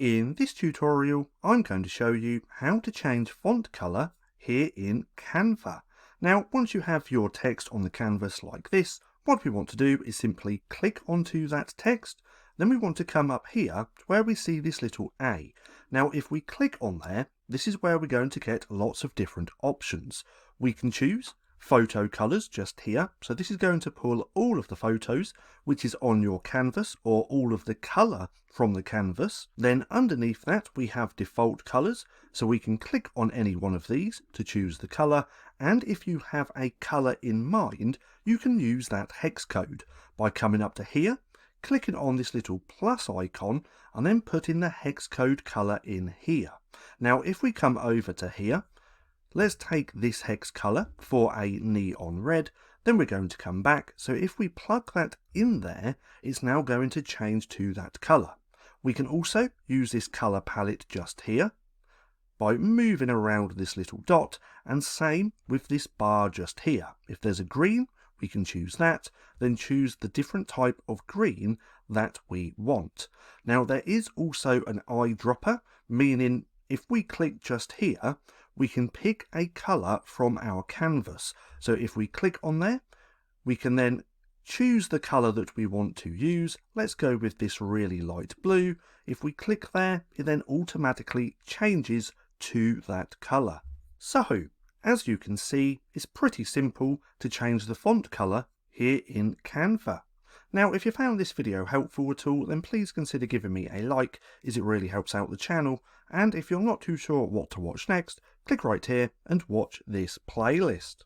In this tutorial, I'm going to show you how to change font color here in Canva. Now, once you have your text on the canvas like this, what we want to do is simply click onto that text. Then we want to come up here where we see this little A. Now, if we click on there, this is where we're going to get lots of different options. We can choose photo colors just here. So this is going to pull all of the photos which is on your canvas, or all of the color from the canvas. Then underneath that we have default colors, so we can click on any one of these to choose the color. And if you have a color in mind, you can use that hex code by coming up to here, clicking on this little plus icon, and then putting the hex code color in here. Now if we come over to here, let's take this hex color for a neon red, then we're going to come back. So if we plug that in there, it's now going to change to that color. We can also use this color palette just here by moving around this little dot, and same with this bar just here. If there's a green, we can choose that, then choose the different type of green that we want. Now there is also an eyedropper, meaning if we click just here, we can pick a color from our canvas. So if we click on there, we can then choose the color that we want to use. Let's go with this really light blue. If we click there, it then automatically changes to that color. So as you can see, it's pretty simple to change the font color here in Canva. Now, if you found this video helpful at all, then please consider giving me a like, as it really helps out the channel. And if you're not too sure what to watch next, click right here and watch this playlist.